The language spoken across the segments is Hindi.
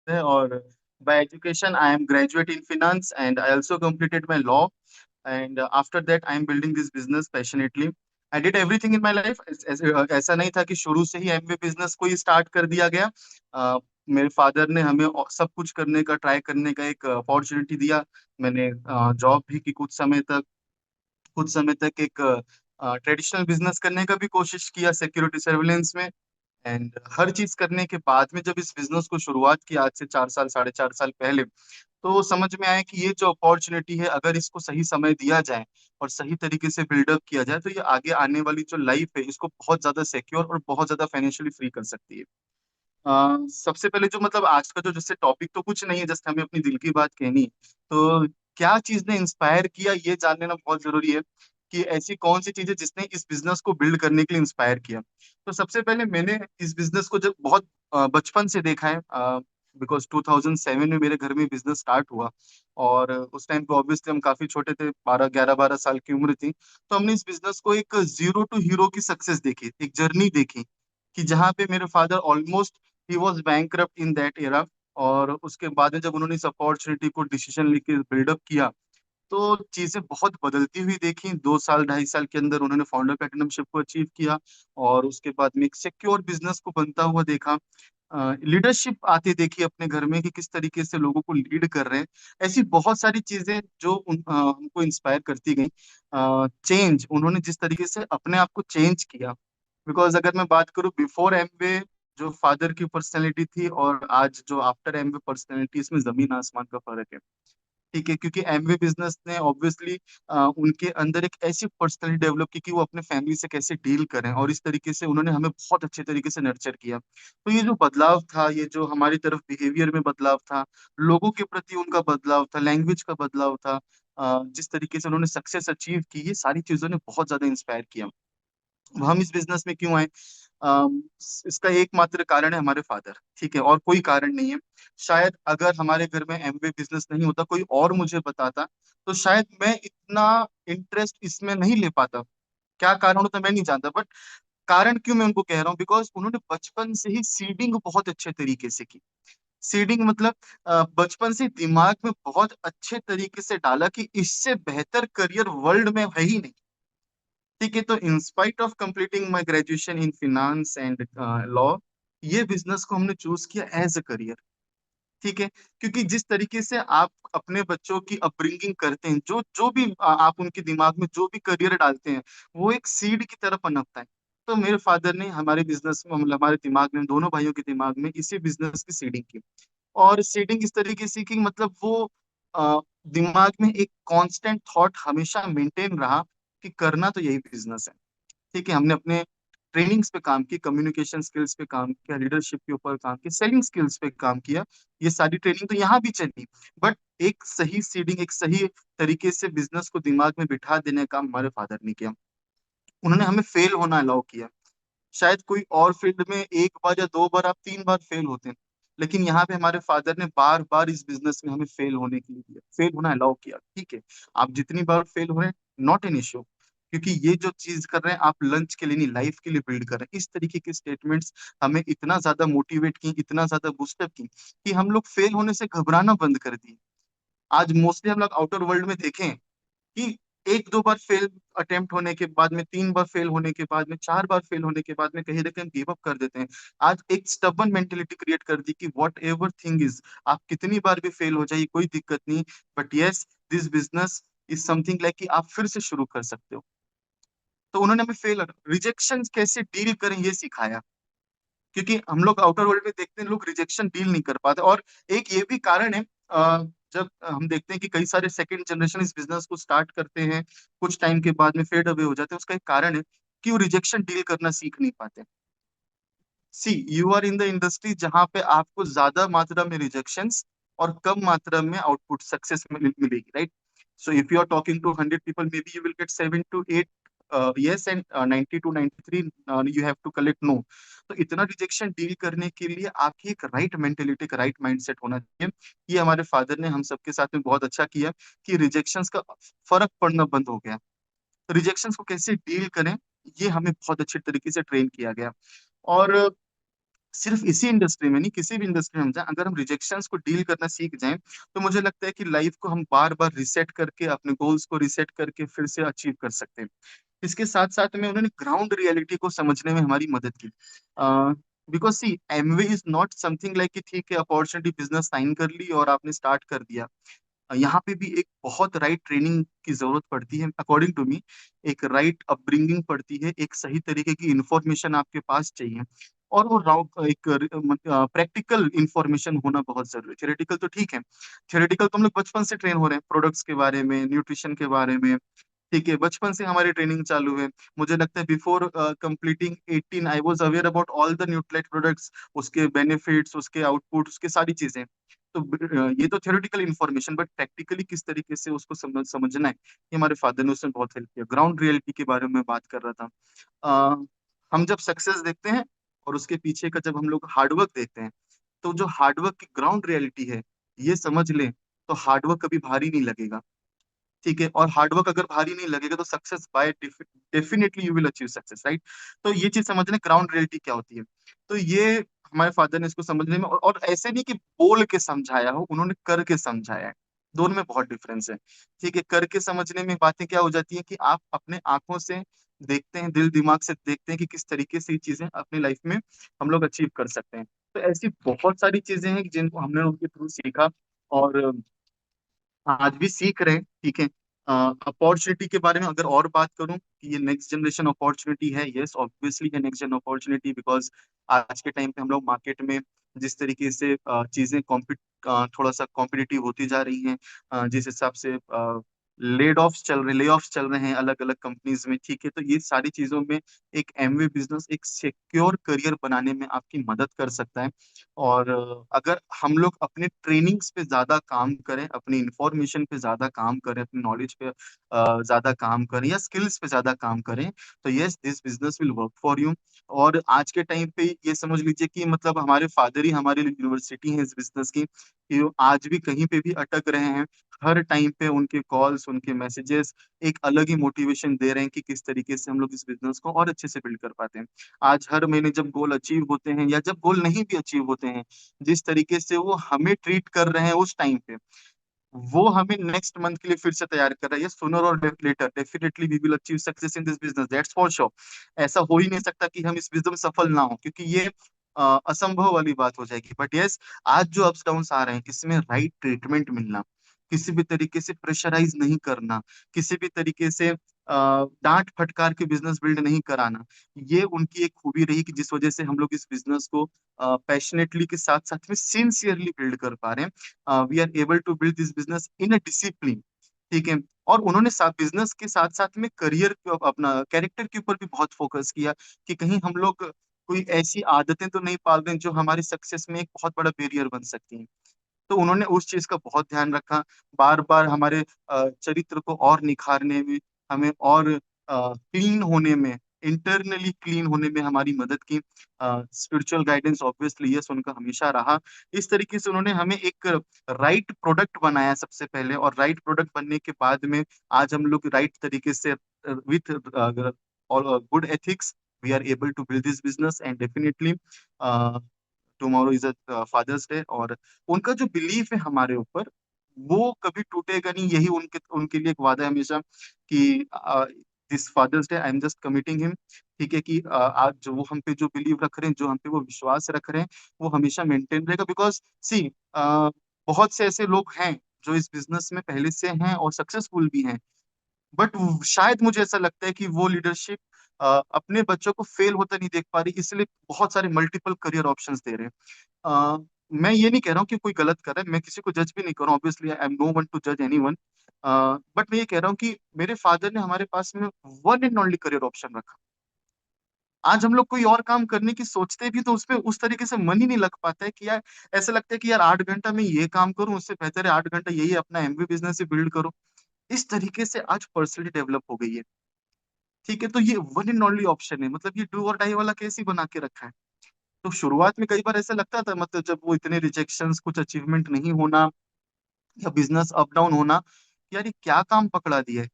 है। और by education I am graduate in finance and I also completed my law, and after that I am building this business passionately. I did everything in my life. ऐसा नहीं था कि शुरू से ही एमबीए बिजनेस को ही स्टार्ट कर दिया गया। मेरे फादर ने हमें सब कुछ करने का, ट्राई करने का एक अपॉर्चुनिटी दिया। मैंने जॉब भी की कुछ समय तक एक ट्रेडिशनल बिजनेस करने का भी कोशिश किया सिक्योरिटी सर्विलेंस में। एंड हर चीज करने के बाद में जब इस बिजनेस को शुरुआत किया आज से 4 साल, 4.5 साल पहले, तो समझ में आया कि ये जो अपॉर्चुनिटी है, अगर इसको सही समय दिया जाए और सही तरीके से बिल्डअप किया जाए, तो ये आगे आने वाली जो लाइफ है इसको बहुत ज्यादा सिक्योर और बहुत ज्यादा फाइनेंशियली फ्री कर सकती है। सबसे पहले जो मतलब आज का जो जैसे टॉपिक तो कुछ नहीं है, जस्ट हमें अपनी दिल की बात कहनी है। तो क्या चीज ने इंस्पायर किया ये जान लेना बहुत जरूरी है कि ऐसी कौन सी चीज है जिसने इस बिजनेस को बिल्ड करने के लिए इंस्पायर किया। तो सबसे पहले मैंने इस बिजनेस को जब बहुत बचपन से देखा है, बिकॉज 2007 में मेरे घर में बिजनेस स्टार्ट हुआ। और उस टाइम पे ऑब्वियसली हम काफी छोटे थे, 12, 11, 12 साल की उम्र थी। तो हमने इस बिजनेस को एक जीरो टू हीरो की सक्सेस देखी, एक जर्नी देखी कि जहाँ पे मेरे father almost he was bankrupt in that era. और उसके बाद में जब उन्होंने इस अपॉर्चुनिटी को डिसीजन लेके बिल्डअप किया, तो चीजें बहुत बदलती हुई देखी। 2 साल, 2.5 साल के अंदर उन्होंने फाउंडर प्लेटिनमशिप को अचीव किया। और उसके बाद में एक सिक्योर बिजनेस को बनता हुआ देखा। लीडरशिप आती देखी अपने घर में कि किस तरीके से लोगों को लीड कर रहे हैं। ऐसी बहुत सारी चीजें जो हमको इंस्पायर करती गई। चेंज, उन्होंने जिस तरीके से अपने आप को चेंज किया। बिकॉज अगर मैं बात करूं बिफोर एमवे जो फादर की पर्सनैलिटी थी और आज जो आफ्टर एमवे पर्सनैलिटी, इसमें जमीन आसमान का फर्क है। ठीक है, क्योंकि एमवे बिजनेस ने ऑब्वियसली उनके अंदर एक ऐसी पर्सनैलिटी डेवलप की कि वो अपने फैमिली से कैसे डील करें, और इस तरीके से उन्होंने हमें बहुत अच्छे तरीके से नर्चर किया। तो ये जो बदलाव था, ये जो हमारी तरफ बिहेवियर में बदलाव था, लोगों के प्रति उनका बदलाव था, लैंग्वेज का बदलाव था, जिस तरीके से उन्होंने सक्सेस अचीव की, ये सारी चीजों ने बहुत ज्यादा इंस्पायर किया। हम इस बिजनेस में क्यों आए? इसका एकमात्र कारण है हमारे फादर। ठीक है, और कोई कारण नहीं है। शायद अगर हमारे घर में एमवे बिजनेस नहीं होता, कोई और मुझे बताता, तो शायद मैं इतना इंटरेस्ट इसमें नहीं ले पाता। क्या कारण होता मैं नहीं जानता, बट कारण क्यों मैं उनको कह रहा हूँ, बिकॉज उन्होंने बचपन से ही सीडिंग बहुत अच्छे तरीके से की। सीडिंग मतलब बचपन से दिमाग में बहुत अच्छे तरीके से डाला कि इससे बेहतर करियर वर्ल्ड में है ही नहीं। ठीक है, तो in spite of completing my graduation in finance and law, ये बिजनेस को हमने चूज किया एज अ करियर। ठीक है, क्योंकि जिस तरीके से आप अपने बच्चों की अपब्रिंगिंग करते हैं, जो जो भी आप उनके दिमाग में जो भी करियर डालते हैं, वो एक सीड की तरह पनपता है। तो मेरे फादर ने हमारे बिजनेस में, मतलब हमारे दिमाग में, दोनों भाइयों के दिमाग में इसी बिजनेस की सीडिंग की। और सीडिंग इस तरीके से कि मतलब वो दिमाग में एक कांस्टेंट थॉट हमेशा मेंटेन रहा कि करना तो यही बिजनेस है। ठीक है, हमने अपने ट्रेनिंग्स पे काम किया, कम्युनिकेशन स्किल्स पे काम किया, लीडरशिप के ऊपर काम किया, सेलिंग स्किल्स पे काम किया। ये सारी ट्रेनिंग तो यहाँ भी चली, बट एक सही सीडिंग, एक सही तरीके से बिजनेस को दिमाग में बिठा देने का काम हमारे फादर ने किया। उन्होंने हमें फेल होना अलाउ किया। शायद कोई और फील्ड में एक बार या 2 बार, आप 3 बार फेल होते हैं, लेकिन यहाँ पे हमारे फादर ने बार बार इस बिजनेस में हमें फेल होने के लिए दिया, फेल होना अलाउ किया। ठीक है, आप जितनी बार फेल हो रहे हैं, नॉट एन इश्यू, क्योंकि ये जो चीज कर रहे हैं आप लंच के लिए नहीं, लाइफ के लिए बिल्ड कर रहे हैं। इस तरीके के स्टेटमेंट्स हमें इतना ज्यादा मोटिवेट की, इतना ज्यादा बूस्टअप की कि हम लोग फेल होने से घबराना बंद कर दिए। आज मोस्टली हम लोग आउटर वर्ल्ड में देखें कि 1-2 बार फेल अटेम्प्ट होने के बाद में, 3 बार फेल होने के बाद में, 4 बार फेल होने के बाद में कहीं ना कहीं गिव अप कर देते हैं। आज एक स्टबन मेंटेलिटी क्रिएट कर दी कि वॉट एवर थिंग इज, आप कितनी बार भी फेल हो जाइए, कोई दिक्कत नहीं, but yes, this business is something like कि आप फिर से शुरू कर सकते हो। तो उन्होंने हमें फेल, रिजेक्शन कैसे डील करें ये सिखाया। क्योंकि हम लोग आउटर वर्ल्ड में देखते हैं, लोग रिजेक्शन डील नहीं कर पाते। और एक ये भी कारण है, जब हम देखते हैं कि कई सारे सेकंड जनरेशन इस बिजनेस को स्टार्ट करते हैं, कुछ टाइम के बाद में फेड अवे हो जाते हैं, उसका एक कारण है कि वो रिजेक्शन डील करना सीख नहीं पाते। See, you are in the industry जहां पे आपको ज्यादा मात्रा में रिजेक्शंस और कम मात्रा में आउटपुट सक्सेस मिलेगी, right? So if you are talking to 100 people, maybe you will get 7 to 8 yes, and 90 to 93 you have to collect no। तो इतना रिजेक्शन डील करने के लिए आपकी एक राइट मेंटेलिटी, का राइट माइंडसेट होना चाहिए। ये हमारे फादर ने हम सबके साथ में बहुत अच्छा किया कि रिजेक्शंस का फर्क पड़ना बंद हो गया। रिजेक्शंस को कैसे डील करें, ये हमें बहुत अच्छे तरीके से ट्रेन किया गया। और सिर्फ इसी इंडस्ट्री में नहीं, किसी भी इंडस्ट्री में हम जाए, अगर हम रिजेक्शंस को डील करना सीख जाएं, तो मुझे लगता है कि लाइफ को हम बार बार रिसेट करके, अपने गोल्स को रिसेट करके फिर से अचीव कर सकते हैं। इसके साथ साथ में उन्होंने ग्राउंड रियलिटी को समझने में हमारी मदद की। Because see Amway is not something like कि ठीक है अपॉर्चुनिटी बिजनेस साइन कर ली और आपने स्टार्ट कर दिया। यहाँ पे भी एक बहुत राइट ट्रेनिंग की जरूरत पड़ती है अकॉर्डिंग टू मी। एक राइट अपब्रिंगिंग पड़ती है, एक सही तरीके की इंफॉर्मेशन आपके पास चाहिए, और वो एक प्रैक्टिकल इंफॉर्मेशन होना बहुत जरूरी है। थियोरेटिकल तो ठीक है, थियोरेटिकल तो हम लोग बचपन से ट्रेन हो रहे हैं, प्रोडक्ट्स के बारे में, न्यूट्रिशन के बारे में, ठीक है, बचपन से हमारी ट्रेनिंग चालू है। मुझे लगता है before completing 18 I was aware about all the Nutrilite products, उसके बेनिफिट्स, उसके आउटपुट, उसके सारी चीजें। तो ये तो थ्योरेटिकल इन्फॉर्मेशन, बट प्रैक्टिकली किस तरीके से उसको समझना है, ये हमारे फादर ने उसमें बहुत हेल्प किया। ग्राउंड रियलिटी के बारे में बात कर रहा था। अ, हम जब सक्सेस देखते हैं और उसके पीछे का जब हम लोग हार्डवर्क देखते हैं, तो जो हार्डवर्क की ग्राउंड रियलिटी है, ये समझ लें, तो हार्डवर्क कभी भारी नहीं लगेगा। ठीक है, और हार्डवर्क अगर भारी नहीं लगेगा तो success by definitely you will achieve success, right. तो ये चीज समझने ग्राउंड रियलिटी क्या होती है। तो ये हमारे फादर ने इसको समझने में, और ऐसे नहीं कि बोल के समझाया हो, उन्होंने करके समझाया है। दोनों में बहुत डिफरेंस है। ठीक है, करके समझने में बातें क्या हो जाती हैं कि आप अपने आंखों से देखते हैं, दिल दिमाग से देखते हैं कि किस तरीके से ये चीजें अपनी लाइफ में हम लोग अचीव कर सकते हैं। तो ऐसी बहुत सारी चीजें हैं जिनको हमने उनके थ्रू सीखा, और आज भी सीख रहे हैं। ठीक है, अपॉर्चुनिटी के बारे में अगर और बात करूं कि ये नेक्स्ट जनरेशन अपॉर्चुनिटी है, यस ऑब्वियसली है नेक्स्ट जन अपॉर्चुनिटी, बिकॉज आज के टाइम पे हम लोग मार्केट में जिस तरीके से चीजें थोड़ा सा कॉम्पिटिटिव होती जा रही हैं, जिस हिसाब से ले ऑफ्स चल रहे हैं अलग अलग कंपनीज में, ठीक है, तो ये सारी चीजों में एक एमवे बिजनेस एक सिक्योर करियर बनाने में आपकी मदद कर सकता है। और अगर हम लोग अपने ट्रेनिंग्स पे ज्यादा काम करें, अपनी इंफॉर्मेशन पे ज्यादा काम करें, अपनी नॉलेज पे ज्यादा काम करें, या स्किल्स पे ज्यादा काम करें, तो yes this business will work for you. और आज के टाइम पे ये समझ लीजिए कि मतलब हमारे फादर ही हमारी यूनिवर्सिटी है इस बिजनेस की, कि वो आज भी कहीं पे भी अटक रहे हैं, हर टाइम पे उनके कॉल्स, उनके मैसेजेस एक अलग ही मोटिवेशन दे रहे हैं कि किस तरीके से हम लोग इस बिजनेस को और अच्छे से बिल्ड कर पाते हैं। आज हर महीने जब गोल अचीव होते हैं या जब गोल नहीं भी अचीव होते हैं, जिस तरीके से वो हमें ट्रीट कर रहे हैं उस टाइम पे, वो हमें नेक्स्ट मंथ के लिए फिर से तैयार कर रहा है। सुनर और later definitely we will achieve success in this business, that's for sure. ऐसा हो ही नहीं सकता कि हम इस बिजनेस में सफल ना हो, क्योंकि ये असंभव वाली बात हो जाएगी। बट यस, आज जो अप्स डाउन्स आ रहे हैं, इसमें राइट ट्रीटमेंट मिलना, किसी भी तरीके से प्रेशराइज नहीं करना, किसी भी तरीके से डांट फटकार के बिजनेस बिल्ड नहीं कराना, ये उनकी एक खूबी रही कि जिस वजह से हम लोग इस बिजनेस को पैशनेटली के साथ साथ में सिंसियरली बिल्ड कर पा रहे हैं। We are able to build this business in a discipline. ठीक है, और उन्होंने साथ बिजनेस के साथ साथ में करियर, अपना कैरेक्टर के ऊपर भी बहुत फोकस किया, कि कहीं हम लोग कोई ऐसी आदतें तो नहीं पाल रहे हैं जो हमारी सक्सेस में एक बहुत बड़ा बैरियर बन सकती हैं। तो उन्होंने उस चीज का बहुत ध्यान रखा, बार बार हमारे चरित्र को और निखारने में, हमें और क्लीन होने में, इंटरनली क्लीन होने में हमारी मदद की। स्पिरिचुअल गाइडेंस ऑब्वियसली यस उनका हमेशा रहा। इस तरीके से उन्होंने हमें एक राइट प्रोडक्ट बनाया सबसे पहले, और राइट प्रोडक्ट बनने के बाद में आज हम लोग राइट तरीके से विथ और good ethics we are able to build this business, and definitely tomorrow is a father's day. और उनका जो बिलीफ है हमारे ऊपर, वो कभी टूटेगा नहीं। यही उनके उनके लिए एक वादा है हमेशा कि this father's day I am just committing him. ठीक है, कि आज जो वो हम पे जो बिलीव रख रहे हैं, जो हम पे वो विश्वास रख रहे हैं, वो हमेशा मेंटेन रहेगा। बिकॉज सी बहुत से ऐसे लोग हैं जो इस बिजनेस में पहले से हैं और सक्सेसफुल भी हैं, बट शायद मुझे ऐसा लगता है कि वो लीडरशिप अपने बच्चों को फेल होता नहीं देख पा रही, इसलिए बहुत सारे मल्टीपल करियर ऑप्शंस दे रहे हैं। मैं ये नहीं कह रहा हूँ कि कोई गलत कर रहा है, मैं किसी को जज भी नहीं कर रहा हूँ, obviously I am no one to जज एनीवन। बट मैं ये कह रहा हूँ कि मेरे फादर ने हमारे पास में one and only career option रखा। आज हम लोग कोई और काम करने की सोचते भी तो उसमें उस तरीके से मन ही नहीं लग पाता है कि यार, ऐसा लगता है कि यार 8 घंटा मैं ये काम करूं, उससे बेहतर है 8 घंटा यही अपना एमबी बिजनेस ही बिल्ड करो। इस तरीके से आज पर्सनली डेवलप हो गई है। ठीक है, तो ये वन एंड ओनली ऑप्शन है, मतलब ये डू और डाई वाला केस ही बना के रखा है। तो शुरुआत में कई बार ऐसा लगता था, मतलब जब वो इतने रिजेक्शंस, कुछ अचीवमेंट नहीं होना, या बिजनेस अप डाउन होना, यार ये क्या काम पकड़ा दिया है।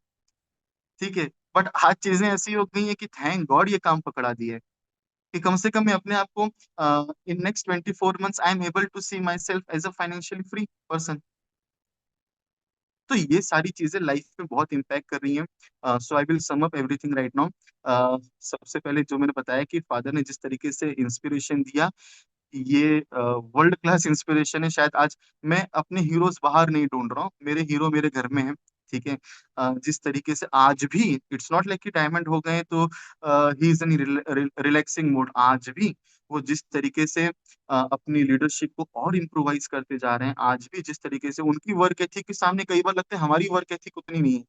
ठीक है, बट आज चीजें ऐसी हो गई है कि थैंक गॉड ये काम पकड़ा दिया है। कि कम से कम मैं अपने आप को in next 24 months I am able to see myself as a financially free person. तो ये सारी चीजें लाइफ में बहुत इम्पैक्ट कर रही हैं। So I will sum up everything right now. सबसे पहले जो मैंने बताया कि फादर ने जिस तरीके से इंस्पिरेशन दिया, ये वर्ल्ड क्लास इंस्पिरेशन है। शायद आज मैं अपने हीरोज बाहर नहीं ढूंढ रहा हूँ, मेरे हीरो मेरे घर में हैं। ठीक है। जिस तरीके से आज भी इट्स नॉट लाइक कि डायमंड हो गए तो he is in relaxing mode. आज भी वो जिस तरीके से अपनी लीडरशिप को और इम्प्रोवाइज करते जा रहे हैं, आज भी जिस तरीके से उनकी वर्क एथिक के सामने कई बार लगता है हमारी वर्क एथिक उतनी नहीं है।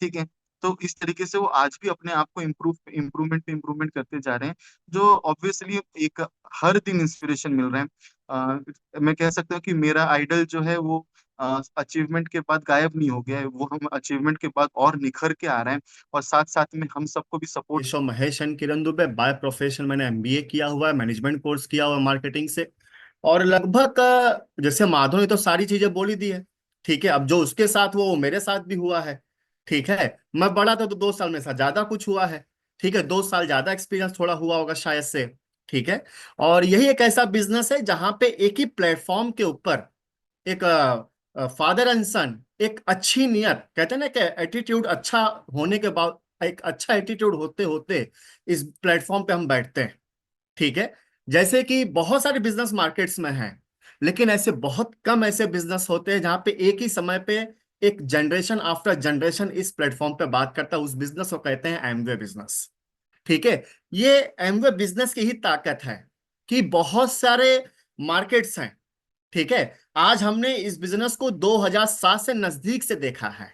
ठीक है। तो इस तरीके से वो आज भी अपने आप को इम्प्रूवमेंट पे इम्प्रूवमेंट करते जा रहे हैं, जो ऑब्वियसली एक हर दिन इंस्पिरेशन मिल रहा है। मैं कह सकता हूँ कि मेरा आइडल जो है वो अचीवमेंट के बाद गायब नहीं हो गया है, वो हम अचीवमेंट के बाद और निखर के आ रहे हैं, और साथ साथ में हम सबको भी support. Keshav Mahesh and Kiran Dubey. By profession मैंने एमबीए किया हुआ है, मैनेजमेंट कोर्स किया हुआ है मार्केटिंग से। और लगभग जैसे माधव ने तो सारी चीजें बोल ही दी है। ठीक है, अब जो उसके साथ हुआ वो मेरे साथ भी हुआ है। ठीक है, मैं बड़ा था तो 2 साल में सा ज्यादा कुछ हुआ है। ठीक है, 2 साल ज्यादा एक्सपीरियंस थोड़ा हुआ होगा शायद से। ठीक है। और यही एक ऐसा बिजनेस है जहां पे एक ही प्लेटफॉर्म के ऊपर एक फादर एंड सन, एक अच्छी नियत, कहते हैं ना कि एटीट्यूड अच्छा होने के बाद, एक अच्छा एटीट्यूड होते होते इस प्लेटफॉर्म पे हम बैठते हैं। ठीक है। जैसे कि बहुत सारे बिजनेस मार्केट्स में हैं, लेकिन ऐसे बहुत कम ऐसे बिजनेस होते हैं जहां पे एक ही समय पे एक जनरेशन आफ्टर जनरेशन इस प्लेटफॉर्म पे बात करता है। उस बिजनेस को कहते हैं एमवे बिजनेस। ठीक है। ये एमवे बिजनेस की ही ताकत है कि बहुत सारे मार्केट्स हैं। ठीक है। आज हमने इस बिजनेस को 2007 से नजदीक से देखा है,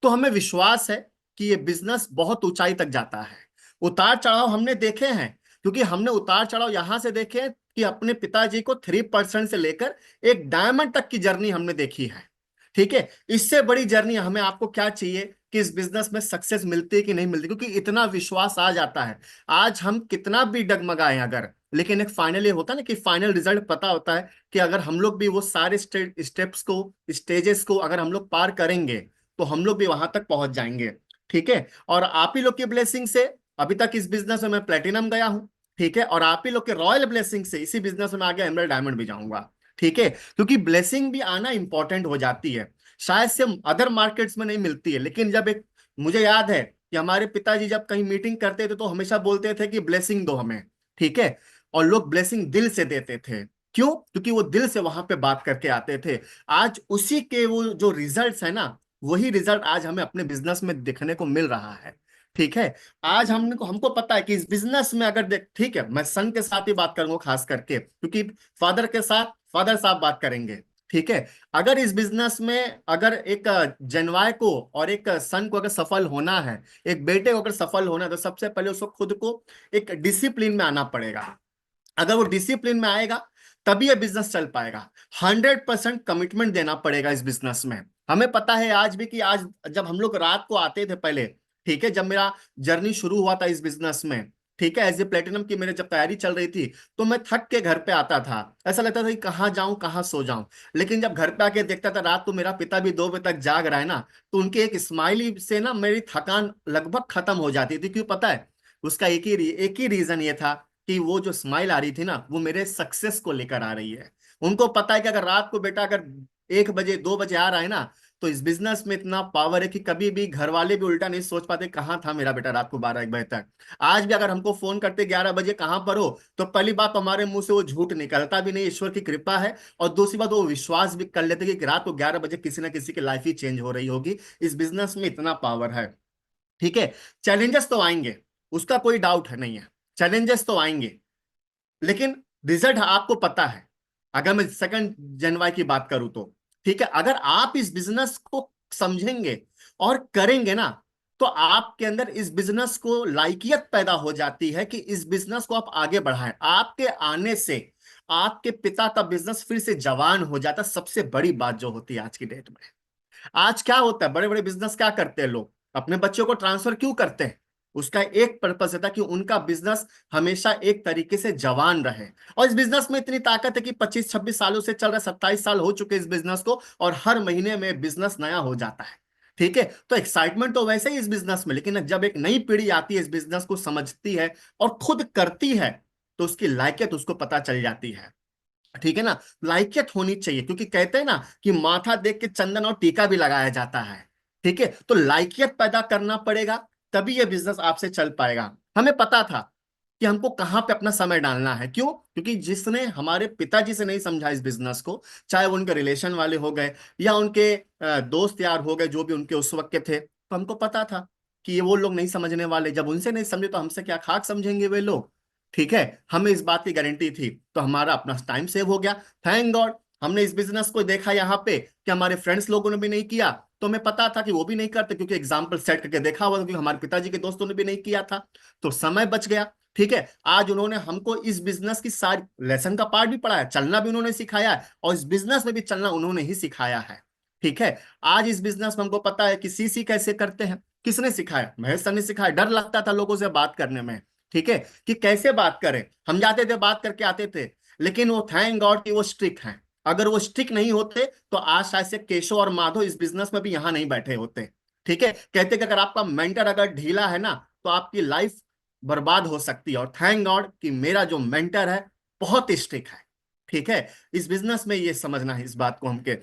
तो हमें विश्वास है कि ये बिजनेस बहुत ऊंचाई तक जाता है। उतार चढ़ाव हमने देखे हैं, क्योंकि हमने उतार चढ़ाव यहां से देखे हैं कि अपने पिताजी को 3% से लेकर एक डायमंड तक की जर्नी हमने देखी है। ठीक है। इससे बड़ी जर्नी हमें आपको क्या चाहिए कि इस बिजनेस में सक्सेस मिलती है कि नहीं मिलती, क्योंकि इतना विश्वास आ जाता है। आज हम कितना भी डगमगाएं अगर, लेकिन एक फाइनल ये होता है ना कि फाइनल रिजल्ट पता होता है कि अगर हम लोग भी वो सारे स्टेप्स को, स्टेजेस को अगर हम लोग पार करेंगे तो हम लोग भी वहां तक पहुंच जाएंगे। ठीक है। और आप ही लोग की ब्लेसिंग से अभी तक इस बिजनेस में मैं प्लेटिनम गया हूं। ठीक है। और आप ही लोग के रॉयल ब्लेसिंग से इसी बिजनेस में आगे एमरल्ड डायमंड भी जाऊंगा। ठीक है, क्योंकि ब्लेसिंग भी आना इंपॉर्टेंट हो जाती है। शायद से अदर मार्केट्स में नहीं मिलती है, लेकिन जब एक, मुझे याद है कि हमारे पिताजी जब कहीं मीटिंग करते थे तो हमेशा बोलते थे कि ब्लेसिंग दो हमें। ठीक है। और लोग ब्लेसिंग दिल से देते थे। क्यों? क्योंकि वो दिल से वहां पे बात करके आते थे। आज उसी के वो जो रिजल्ट्स है ना, वही रिजल्ट आज हमें अपने बिजनेस में देखने को मिल रहा है। ठीक है। आज हमको पता है कि इस बिजनेस में अगर देख, ठीक है, मैं सन के साथ ही बात करूंगा खास करके, क्योंकि फादर के साथ फादर साहब बात करेंगे। ठीक है। अगर इस बिजनेस में अगर एक जनवाय को और एक सन को अगर सफल होना है, एक बेटे को अगर सफल होना है, तो सबसे पहले उसको खुद को एक डिसिप्लिन में आना पड़ेगा। अगर वो डिसिप्लिन में आएगा तभी ये बिजनेस चल पाएगा। 100% कमिटमेंट देना पड़ेगा इस बिजनेस में। हमें पता है आज भी कि आज जब हम लोग रात को आते थे पहले, ठीक है, जब मेरा जर्नी शुरू हुआ था इस बिजनेस में, ठीक है, एज ए प्लेटिनम की मेरे जब तैयारी चल रही थी, तो मैं थक के घर पे आता था। ऐसा लगता था कि कहाँ जाऊं कहाँ सो जाऊं। लेकिन जब घर पे आके देखता था रात को मेरा पिता भी 2 बजे तक जाग रहा है ना, तो उनके एक स्माइली से ना मेरी थकान लगभग खत्म हो जाती थी। क्यों पता है? उसका एक ही रीजन ये था कि वो जो स्माइल आ रही थी ना, वो मेरे सक्सेस को लेकर आ रही है। उनको पता है कि अगर रात को बेटा अगर 1 बजे 2 बजे आ रहा है ना, तो इस बिजनेस में इतना पावर है कि कभी भी घर वाले भी उल्टा नहीं सोच पाते कहाँ था मेरा बेटा रात को 12 1 बजे तक। आज भी अगर हमको फोन करते 11 बजे कहाँ पर हो, तो पहली बात तो हमारे मुंह से वो झूठ निकलता भी नहीं, ईश्वर की कृपा है। और दूसरी बात वो विश्वास भी कर लेते कि रात को 11 बजे किसी ना किसी की लाइफ ही चेंज हो रही होगी। इस बिजनेस में इतना पावर है। ठीक है। चैलेंजेस तो आएंगे, उसका कोई डाउट है नहीं है। चैलेंजेस तो आएंगे, लेकिन रिजल्ट आपको पता है। अगर मैं सेकंड जनवरी की बात करूं तो, ठीक है, अगर आप इस बिजनेस को समझेंगे और करेंगे ना, तो आपके अंदर इस बिजनेस को लाइकियत पैदा हो जाती है कि इस बिजनेस को आप आगे बढ़ाएं। आपके आने से आपके पिता का बिजनेस फिर से जवान हो जाता है। सबसे बड़ी बात जो होती है आज की डेट में, आज क्या होता है, बड़े बड़े बिजनेस क्या करते हैं लोग, अपने बच्चों को ट्रांसफर क्यों करते हैं? उसका एक पर्पस था कि उनका बिजनेस हमेशा एक तरीके से जवान रहे। और इस बिजनेस में इतनी ताकत है कि 25 26 सालों से चल रहा है, 27 साल हो चुके इस बिजनेस को, और हर महीने में बिजनेस नया हो जाता है। ठीक है। तो एक्साइटमेंट तो वैसे ही इस बिजनेस में, लेकिन जब एक नई पीढ़ी आती है, इस बिजनेस को समझती है और खुद करती है, तो उसकी लायकियत उसको पता चल जाती है। ठीक है ना। लाइकियत होनी चाहिए, क्योंकि कहते हैं ना कि माथा देख के चंदन और टीका भी लगाया जाता है। ठीक है, तो लाइकियत पैदा करना पड़ेगा, तभी ये बिजनेस आपसे चल पाएगा। हमें पता था कि हमको कहाँ पे अपना समय डालना है। क्यों? क्योंकि जिसने हमारे पिताजी से नहीं समझा इस बिजनेस को, चाहे वो उनके रिलेशन वाले हो गए या उनके दोस्त यार हो गए, जो भी उनके उस वक्त के थे, तो हमको पता था कि ये वो लोग नहीं समझने वाले। जब उनसे नहीं समझे तो हमसे क्या खाक समझेंगे वे लोग। ठीक है, हमें इस बात की गारंटी थी, तो हमारा अपना टाइम सेव हो गया। थैंक गॉड हमने इस बिजनेस को देखा यहाँ पे कि हमारे फ्रेंड्स लोगों ने भी नहीं किया, तो हमें पता था कि वो भी नहीं करते, क्योंकि एग्जाम्पल सेट करके देखा हुआ था, क्योंकि हमारे पिताजी के दोस्तों ने भी नहीं किया था। तो समय बच गया। ठीक है, आज उन्होंने हमको इस बिजनेस की सारी लेसन का पार्ट भी पढ़ाया, चलना भी उन्होंने सिखाया है, और इस बिजनेस में भी चलना उन्होंने ही सिखाया है। ठीक है, आज इस बिजनेस में हमको पता है कि सीसी कैसे करते हैं। किसने सिखाया? महेश सर ने सिखाया। डर लगता था लोगों से बात करने में, ठीक है, कि कैसे बात करें। हम जाते थे, बात करके आते थे, लेकिन वो थैंक गॉड कि वो स्ट्रिक्ट हैं। अगर वो स्ट्रिक्ट नहीं होते तो आज शायद से केशव और माधव इस बिजनेस में भी यहां नहीं बैठे होते। ठीक है, कहते कि अगर आपका मेंटर अगर ढीला है ना, तो आपकी लाइफ बर्बाद हो सकती है। और थैंक गॉड कि मेरा जो मेंटर है बहुत स्ट्रिक्ट है। ठीक है, इस बिजनेस में ये समझना है इस बात को हमके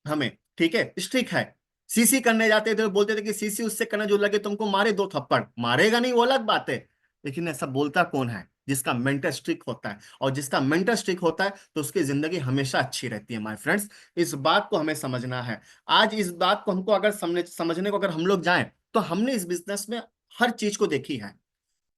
हमें। ठीक है, स्ट्रिक्ट है। सीसी करने जाते थे, बोलते थे कि सीसी उससे करना जो लगे तुमको मारे दो थप्पड़। मारेगा नहीं वो अलग बात है, लेकिन ऐसा बोलता कौन है? जिसका मेंटर स्ट्रिक्ट होता है। और जिसका मेंटर स्ट्रिक्ट होता है तो उसकी जिंदगी हमेशा अच्छी रहती है माय फ्रेंड्स। इस बात को हमें समझना है। आज इस बात को हमको अगर समझने को अगर हम लोग जाएं, तो हमने इस बिजनेस में हर चीज को देखी है।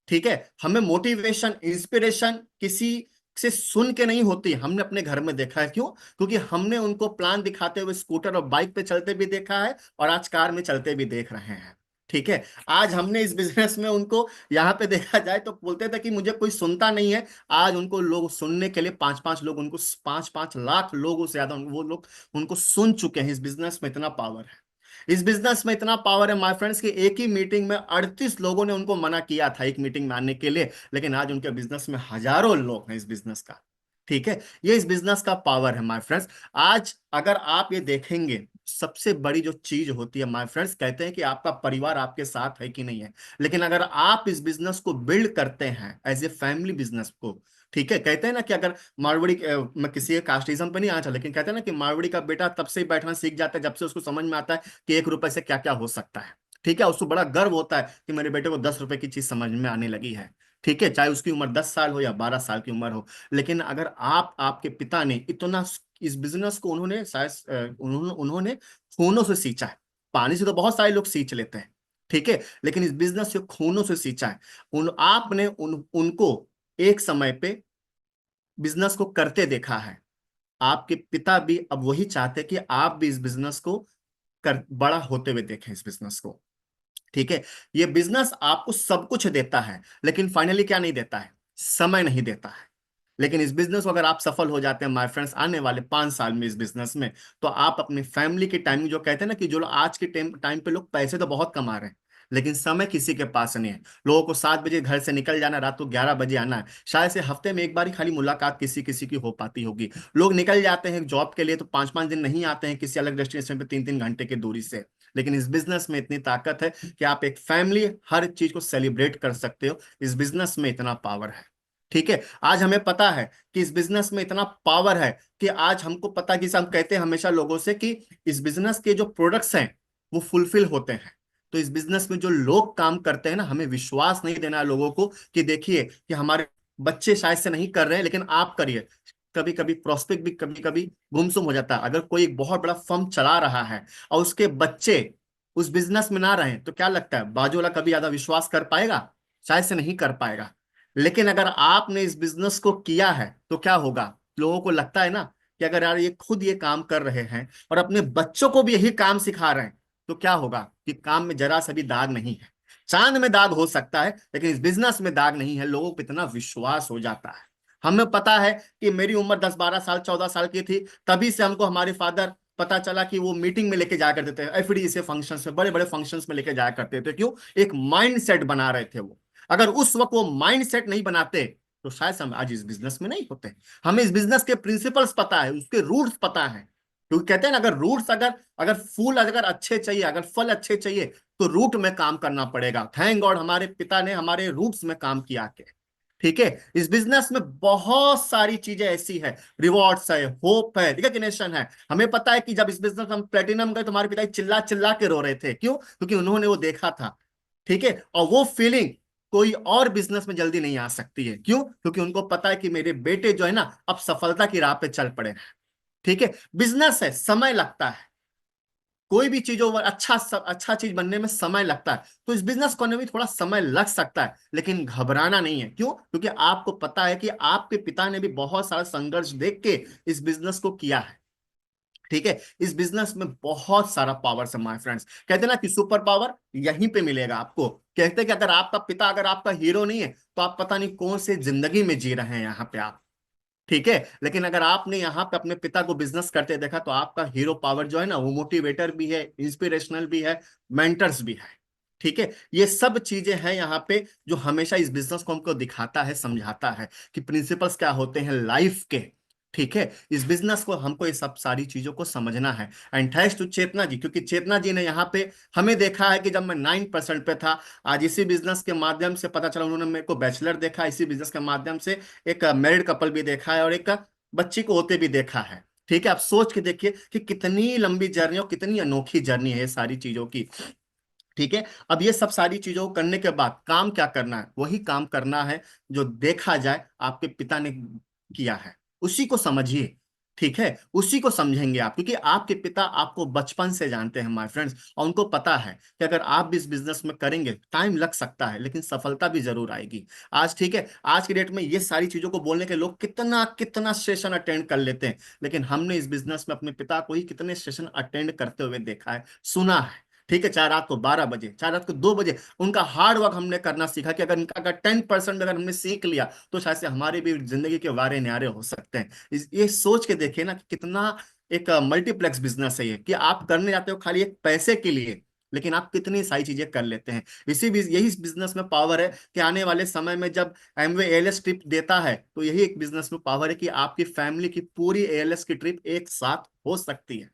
ठीक है, हमें मोटिवेशन इंस्पिरेशन किसी से सुन के नहीं होती, हमने अपने घर में देखा है। क्यों? क्योंकि हमने उनको प्लान दिखाते हुए स्कूटर और बाइक पे चलते भी देखा है, और आज कार में चलते भी देख रहे हैं। ठीक है, आज हमने इस बिजनेस में उनको यहाँ पे देखा जाए तो बोलते थे कि मुझे कोई सुनता नहीं है। आज उनको लोग सुनने के लिए 5-5 लोग उनको 5-5 लाख लोगों से ज्यादा वो लोग उनको सुन चुके हैं। इस बिजनेस में इतना पावर है। इस बिजनेस में इतना पावर है माय फ्रेंड्स कि एक ही मीटिंग में 38 लोगों ने उनको मना किया था एक मीटिंग में आने के लिए, लेकिन आज उनके बिजनेस में हजारों लोग हैं इस बिजनेस का। ठीक है, ये इस बिजनेस का पावर है माय फ्रेंड्स। आज अगर आप ये देखेंगे, सबसे बड़ी जो चीज होती है माय फ्रेंड्स, कहते हैं कि आपका परिवार आपके साथ है कि नहीं है। लेकिन अगर आप इस बिजनेस को बिल्ड करते हैं एज ए फैमिली बिजनेस को, ठीक है, कहते हैं ना कि अगर मारवाड़ी मैं किसी के कास्टिज्म पे नहीं आना, लेकिन कहते हैं ना कि मारवाड़ी का बेटा तब से ही बैठना सीख जाता है जब से उसको समझ में आता है कि 1 रुपए से क्या क्या हो सकता है। ठीक है, उसको बड़ा गर्व होता है कि मेरे बेटे को 10 रुपए की चीज समझ में आने लगी है। ठीक है, चाहे उसकी उम्र 10 साल हो या 12 साल की उम्र हो। लेकिन अगर आपके पिता ने इतना इस बिजनेस को उन्होंने शायद उन्होंने खूनों से सींचा है। पानी से तो बहुत सारे लोग सींच लेते हैं, ठीक है, लेकिन इस बिजनेस से खूनों से सींचा है। आपने उनको एक समय पे बिजनेस को करते देखा है। आपके पिता भी अब वही चाहते कि आप भी इस बिजनेस को कर बड़ा होते हुए देखें इस बिजनेस को। ठीक है, ये बिजनेस आपको सब कुछ देता है, लेकिन फाइनली क्या नहीं देता है? समय नहीं देता है। लेकिन इस बिजनेस को अगर आप सफल हो जाते हैं माय फ्रेंड्स, आने वाले 5 साल में इस बिजनेस में, तो आप अपनी फैमिली की टाइमिंग, जो कहते हैं ना कि जो आज के टाइम टाइम पे लोग पैसे तो बहुत कमा रहे हैं, लेकिन समय किसी के पास नहीं है। लोगों को 7 बजे घर से निकल जाना, रात को 11 बजे आना है। शायद से हफ्ते में एक बार ही खाली मुलाकात किसी किसी की हो पाती होगी। लोग निकल जाते हैं जॉब के लिए तो 5-5 दिन नहीं आते हैं किसी अलग डेस्टिनेशन पे 3-3 घंटे की दूरी से। लेकिन इस बिजनेस में इतनी ताकत है कि आप एक फैमिली हर चीज को सेलिब्रेट कर सकते हो। इस बिजनेस में इतना पावर है। ठीक है, आज हमें पता है कि इस बिजनेस में इतना पावर है कि आज हमको पता है कि हम कहते हैं हमेशा लोगों से कि इस बिजनेस के जो प्रोडक्ट्स हैं वो फुलफिल होते हैं। तो इस बिजनेस में जो लोग काम करते हैं ना, हमें विश्वास नहीं देना है लोगों को कि देखिए कि हमारे बच्चे शायद से नहीं कर रहे हैं लेकिन आप करिए। कभी कभी प्रोस्पेक्ट भी कभी कभी गुमसुम हो जाता है। अगर कोई एक बहुत बड़ा फर्म चला रहा है और उसके बच्चे उस बिजनेस में ना रहे, तो क्या लगता है बाजू वाला कभी ज्यादा विश्वास कर पाएगा? शायद से नहीं कर पाएगा। लेकिन अगर आपने इस बिजनेस को किया है तो क्या होगा? लोगों को लगता है ना कि अगर यार ये खुद ये काम कर रहे हैं और अपने बच्चों को भी यही काम सिखा रहे हैं, तो क्या होगा कि काम में जरा सा भी दाग नहीं है। चांद में दाग हो सकता है लेकिन इस बिजनेस में दाग नहीं है। लोगों को इतना विश्वास हो जाता है। हमें पता है कि मेरी उम्र 10-12 साल 14 साल की थी, तभी से हमको हमारे फादर पता चला कि वो मीटिंग में लेके जाया करते थे, एफडी से फंक्शंस में, बड़े बड़े फंक्शंस में लेके जाया करते थे। क्यों? एक माइंड सेट बना रहे थे वो। अगर उस वक्त वो माइंड सेट नहीं बनाते तो शायद हम आज इस बिजनेस में नहीं होते। हमें इस बिजनेस के प्रिंसिपल्स पता है, उसके रूट्स पता है। क्योंकि कहते हैं ना, अगर रूट्स अगर अगर फूल अगर अच्छे चाहिए, अगर फल अच्छे चाहिए, तो रूट में काम करना पड़ेगा। थैंक गॉड हमारे पिता ने हमारे रूट्स में काम किया के। ठीक है। इस बिजनेस में बहुत सारी चीजें ऐसी है, रिवॉर्ड्स है, होप है, रिकग्निशन है। हमें पता है कि जब इस बिजनेस में हम प्लेटिनम गए तो हमारे पिताजी चिल्ला चिल्ला के रो रहे थे, क्यों? क्योंकि उन्होंने वो देखा था। ठीक है, और वो फीलिंग कोई और बिजनेस में जल्दी नहीं आ सकती है। क्यों? क्योंकि उनको पता है कि मेरे बेटे जो है ना अब सफलता की राह पे चल पड़े हैं। ठीक है। बिजनेस है, समय लगता है। कोई भी चीज ओवर अच्छा चीज बनने में समय लगता है, तो इस बिजनेस करने में भी थोड़ा समय लग सकता है, लेकिन घबराना नहीं है। क्यों? क्योंकि आपको पता है कि आपके पिता ने भी बहुत सारा संघर्ष देख के इस बिजनेस को किया है। ठीक है। इस बिजनेस में बहुत सारा पावर है माय फ्रेंड्स। कहते हैं ना कि सुपर पावर यहीं पे मिलेगा आपको। कहते हैं कि अगर आपका पिता अगर आपका हीरो नहीं है तो आप पता नहीं कौन से जिंदगी में जी रहे हैं यहाँ पे आप। ठीक है। लेकिन अगर आपने यहाँ पे अपने पिता को बिजनेस करते देखा तो आपका हीरो पावर जो है ना वो मोटिवेटर भी है, इंस्पिरेशनल भी है, मेंटर्स भी है। ठीक है। ये सब चीजें हैं यहाँ पे जो हमेशा इस बिजनेस को हमको दिखाता है, समझाता है कि प्रिंसिपल्स क्या होते हैं लाइफ के। ठीक है। इस बिजनेस को हमको ये सब सारी चीजों को समझना है। एंड थैंक्स टू चेतना जी, क्योंकि चेतना जी ने यहाँ पे हमें देखा है कि जब मैं 9% पे था, आज इसी बिजनेस के माध्यम से पता चला, उन्होंने मेरे को बैचलर देखा, इसी बिजनेस के माध्यम से एक मैरिड कपल भी देखा है और एक बच्ची को होते भी देखा है। ठीक है। आप सोच के देखिए कि कितनी लंबी जर्नी और कितनी अनोखी जर्नी है ये सारी चीजों की। ठीक है। अब ये सब सारी चीजों को करने के बाद काम क्या करना है? वही काम करना है जो देखा जाए आपके पिता ने किया है, उसी को समझिए। ठीक है। उसी को समझेंगे आप, क्योंकि आपके पिता आपको बचपन से जानते हैं माय फ्रेंड्स, और उनको पता है कि अगर आप भी इस बिजनेस में करेंगे टाइम लग सकता है लेकिन सफलता भी जरूर आएगी। आज ठीक है, आज की डेट में ये सारी चीजों को बोलने के लोग कितना कितना सेशन अटेंड कर लेते हैं, लेकिन हमने इस बिजनेस में अपने पिता को ही कितने सेशन अटेंड करते हुए देखा है, सुना है। ठीक है। चाहे रात को 12 बजे, चाहे रात को 2 बजे, उनका हार्ड वर्क हमने करना सीखा कि अगर इनका अगर 10% अगर हमने सीख लिया तो शायद से हमारे भी जिंदगी के वारे न्यारे हो सकते हैं। ये सोच के देखिए ना कि कितना एक मल्टीप्लेक्स बिजनेस है ये, कि आप करने जाते हो खाली एक पैसे के लिए, लेकिन आप कितनी सारी चीजें कर लेते हैं। यही इस बिजनेस में पावर है कि आने वाले समय में जब एमवे एएलएस ट्रिप देता है तो यही एक बिजनेस में पावर है कि आपकी फैमिली की पूरी एएलएस की ट्रिप एक साथ हो सकती है।